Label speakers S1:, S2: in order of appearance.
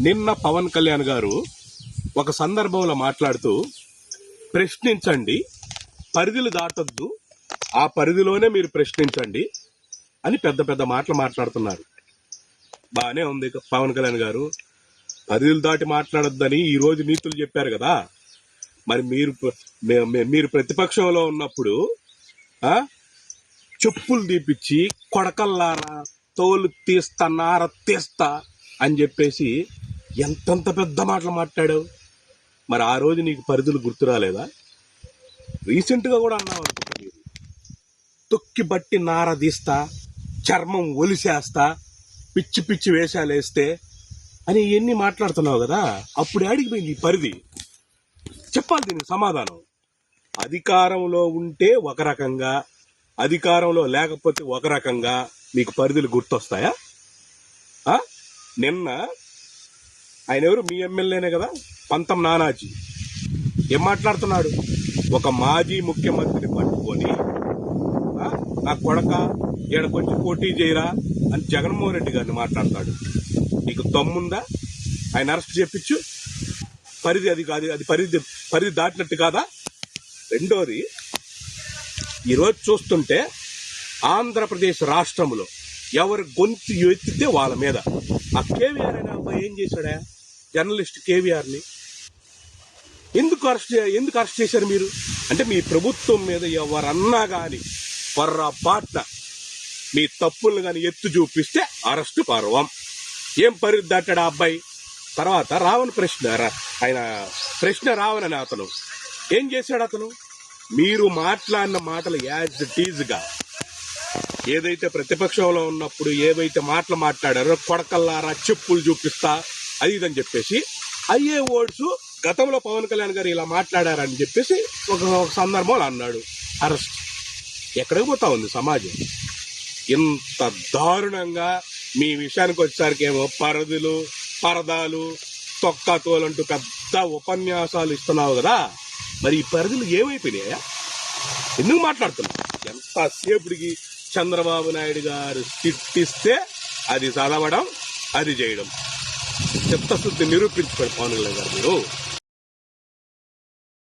S1: నిన్న పవన్ కళ్యాణ్ గారు ఒక సందర్భంలో మాట్లాడుతూ ప్రశ్నించండి, పరిధులు దాటొద్దు, ఆ పరిధిలోనే మీరు ప్రశ్నించండి అని పెద్ద పెద్ద మాటలు మాట్లాడుతున్నారు. బానే ఉంది పవన్ కళ్యాణ్ గారు, పరిధులు దాటి మాట్లాడొద్దని ఈ రోజు నీతులు చెప్పారు కదా. మరి మీరు ప్రతిపక్షంలో ఉన్నప్పుడు చెప్పులు తీపిచ్చి కొడకల్లారా తోలు తీస్తా నార తీస్తా అని చెప్పేసి ఎంతంత పెద్ద మాటలు మాట్లాడావు. మరి ఆ రోజు నీకు పరిధులు గుర్తు రాలేదా? రీసెంట్ గా కూడా అన్నావు అనుకుంటా, మీరు తొక్కి బట్టి నార తీస్తా, చర్మం ఒలిసేస్తా, పిచ్చి పిచ్చి వేషాలు వేస్తే అని ఎన్ని మాట్లాడుతున్నావు కదా. అప్పుడు అడిగిపోయింది ఈ పరిధి. చెప్పాలి దీనికి సమాధానం. అధికారంలో ఉంటే ఒక రకంగా, అధికారంలో లేకపోతే ఒక రకంగా మీకు పరిధులు గుర్తొస్తాయా? నిన్న ఆయన ఎవరు, మీ ఎమ్మెల్యేనే కదా, పంతం నానాజీ ఏం మాట్లాడుతున్నాడు? ఒక మాజీ ముఖ్యమంత్రిని పట్టుకొని నా కొడక ఈడకొచ్చి పోటీ చేయరా అని జగన్మోహన్ రెడ్డి గారిని మాట్లాడతాడు. నీకు దమ్ముందా? ఆయన అరెస్ట్ చేపించు. పరిధి అది కాదు, అది పరిధి దాటినట్టు కాదా? రెండోది, ఈరోజు చూస్తుంటే ఆంధ్రప్రదేశ్ రాష్ట్రంలో ఎవరు గొంతు ఎత్తితే వాళ్ళ మీద ఆ కేవీఆర్ అనే అబ్బాయి ఏం చేశాడా? జర్నలిస్ట్ కేవీఆర్ని ఎందుకు అరెస్ట్ చేశారు మీరు? అంటే మీ ప్రభుత్వం మీద ఎవరన్నా కానీ పొర్రపాట్న మీ తప్పులను కానీ ఎత్తు చూపిస్తే అరెస్టు పర్వం. ఏం పరిధి దాటాడు ఆ అబ్బాయి? తర్వాత రావణ ప్రశ్న రావణని అతను ఏం చేశాడు? అతను మీరు మాట్లాడిన మాటలు యాజ్ ఇట్ ఈజ్ గా ఏదైతే ప్రతిపక్షంలో ఉన్నప్పుడు ఏవైతే మాటలు మాట్లాడారో, కొడకల్లారా చెప్పులు చూపిస్తా అది ఇదని చెప్పేసి, అయ్యే వర్డ్స్ గతంలో పవన్ కళ్యాణ్ గారు ఇలా మాట్లాడారని చెప్పేసి ఒక సందర్భంలో అన్నాడు. అరెస్ట్. ఎక్కడికి పోతా ఉంది సమాజం? ఇంత దారుణంగా మీ విషయానికి వచ్చేసరికి ఏమో పరిధులు, పరదాలు, తొక్కతోలంటూ పెద్ద ఉపన్యాసాలు ఇస్తున్నావు కదా. మరి ఈ పరిధులు ఏమైపోయినాయా? ఎందుకు మాట్లాడుతున్నావు? ఎంతసేపుడికి చంద్రబాబు నాయుడు గారు తిట్టిస్తే అది చదవడం, అది చేయడం. చిత్తశుద్ధి నిరూపించుకోండి పవన్ కళ్యాణ్ గారు మీరు.